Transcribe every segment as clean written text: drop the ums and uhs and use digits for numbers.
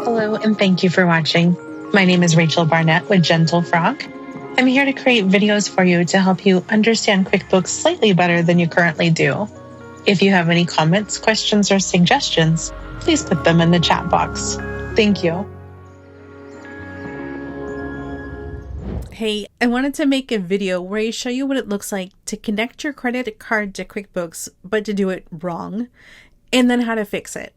Hello, and thank you for watching. My name is Rachel Barnett with Gentle Frog. I'm here to create videos for you to help you understand QuickBooks slightly better than you currently do. If you have any comments, questions, or suggestions, please put them in the chat box. Thank you. Hey, I wanted to make a video where I show you what it looks like to connect your credit card to QuickBooks, but to do it wrong, and then how to fix it.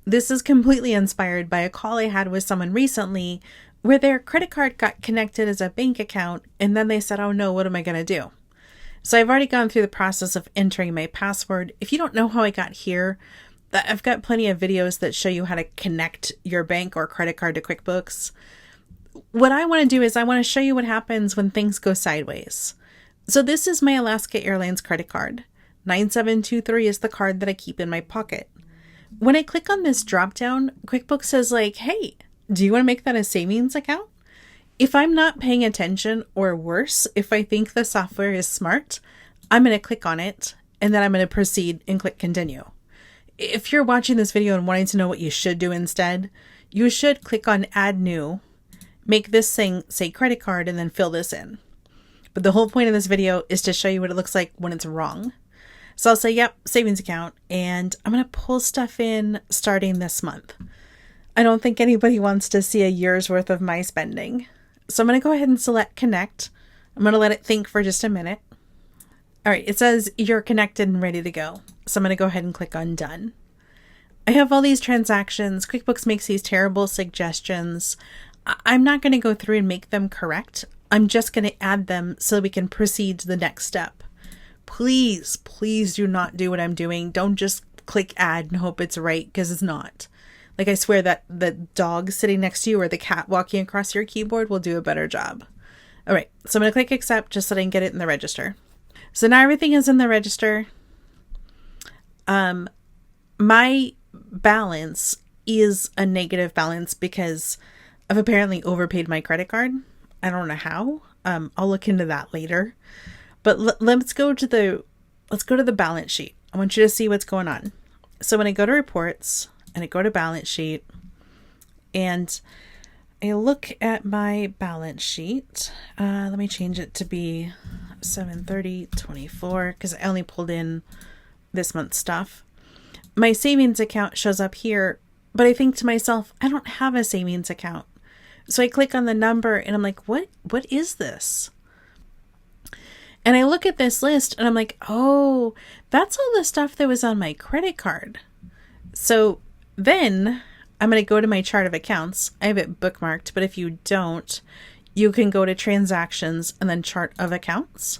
This is completely inspired by a call I had with someone recently where their credit card got connected as a bank account, and then they said, oh no, what am I going to do? So I've already gone through the process of entering my password. If you don't know how I got here, I've got plenty of videos that show you how to connect your bank or credit card to QuickBooks. What I want to do is I want to show you what happens when things go sideways. So this is my Alaska Airlines credit card. 9723 is the card that I keep in my pocket. When I click on this drop down, QuickBooks says like, hey, do you want to make that a savings account? If I'm not paying attention, or worse, if I think the software is smart, I'm going to click on it and then I'm going to proceed and click continue. If you're watching this video and wanting to know what you should do instead, you should click on add new, make this thing say credit card, and then fill this in. But the whole point of this video is to show you what it looks like when it's wrong. So I'll say, yep, savings account, and I'm going to pull stuff in starting this month. I don't think anybody wants to see a year's worth of my spending. So I'm going to go ahead and select connect. I'm going to let it think for just a minute. All right, it says you're connected and ready to go. So I'm going to go ahead and click on done. I have all these transactions. QuickBooks makes these terrible suggestions. I'm not going to go through and make them correct. I'm just going to add them so we can proceed to the next step. Please, please do not do what I'm doing. Don't just click add and hope it's right, because it's not. Like, I swear that the dog sitting next to you or the cat walking across your keyboard will do a better job. All right, so I'm going to click accept just so I can get it in the register. So now everything is in the register. My balance is a negative balance because I've apparently overpaid my credit card. I don't know how. I'll look into that later. But let's go to the balance sheet. I want you to see what's going on. So when I go to reports and I go to balance sheet and I look at my balance sheet, let me change it to be 7/30/24 because I only pulled in this month's stuff. My savings account shows up here, but I think to myself, I don't have a savings account. So I click on the number and I'm like, what is this? And I look at this list and I'm like, oh, that's all the stuff that was on my credit card. So then I'm going to go to my chart of accounts. I have it bookmarked, but if you don't, you can go to transactions and then chart of accounts.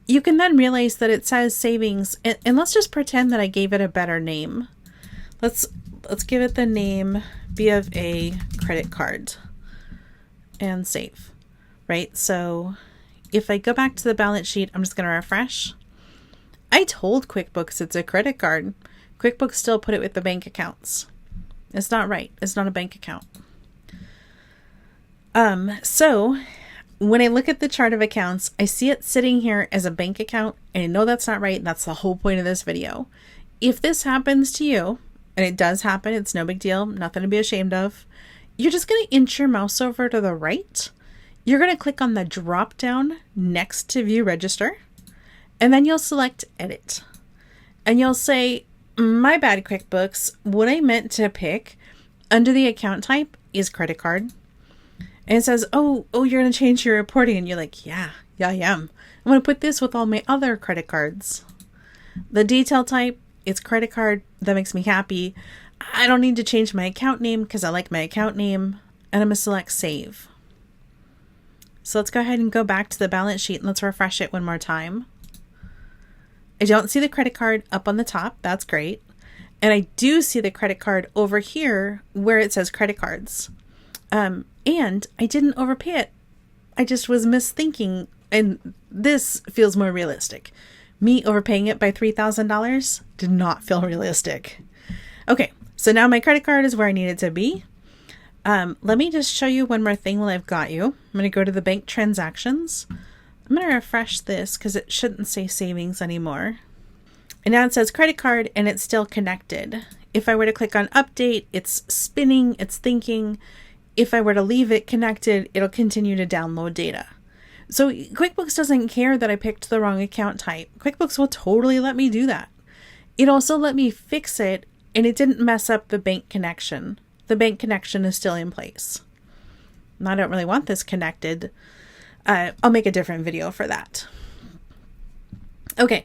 You can then realize that it says savings, and let's just pretend that I gave it a better name. Let's give it the name B of A credit card and save, right? So if I go back to the balance sheet, I'm just going to refresh. I told QuickBooks it's a credit card. QuickBooks still put it with the bank accounts. It's not right. It's not a bank account. So when I look at the chart of accounts, I see it sitting here as a bank account, and I know that's not right. That's the whole point of this video. If this happens to you, and it does happen, it's no big deal, nothing to be ashamed of, you're just going to inch your mouse over to the right. You're going to click on the drop down next to view register, and then you'll select edit. And you'll say, my bad QuickBooks, what I meant to pick under the account type is credit card. And it says, oh, you're going to change your reporting. And you're like, yeah, I am. I'm going to put this with all my other credit cards. The detail type, it's credit card. That makes me happy. I don't need to change my account name because I like my account name. And I'm going to select save. So let's go ahead and go back to the balance sheet and let's refresh it one more time. I don't see the credit card up on the top. That's great. And I do see the credit card over here where it says credit cards. And I didn't overpay it. I just was misthinking, and this feels more realistic. Me overpaying it by $3,000 did not feel realistic. Okay, so now my credit card is where I need it to be. Let me just show you one more thing while I've got you. I'm going to go to the bank transactions. I'm going to refresh this because it shouldn't say savings anymore. And now it says credit card and it's still connected. If I were to click on update, it's spinning, it's thinking. If I were to leave it connected, it'll continue to download data. So QuickBooks doesn't care that I picked the wrong account type. QuickBooks will totally let me do that. It also let me fix it, and it didn't mess up the bank connection. The bank connection is still in place. And I don't really want this connected. I'll make a different video for that. Okay.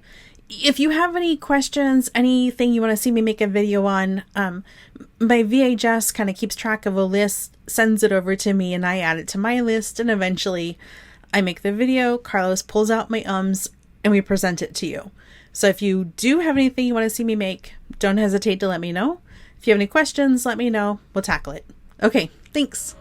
If you have any questions, anything you want to see me make a video on, my VHS kind of keeps track of a list, sends it over to me, and I add it to my list, and eventually I make the video, Carlos pulls out my ums, and we present it to you. So if you do have anything you want to see me make, don't hesitate to let me know. If you have any questions, let me know. We'll tackle it. Okay, thanks.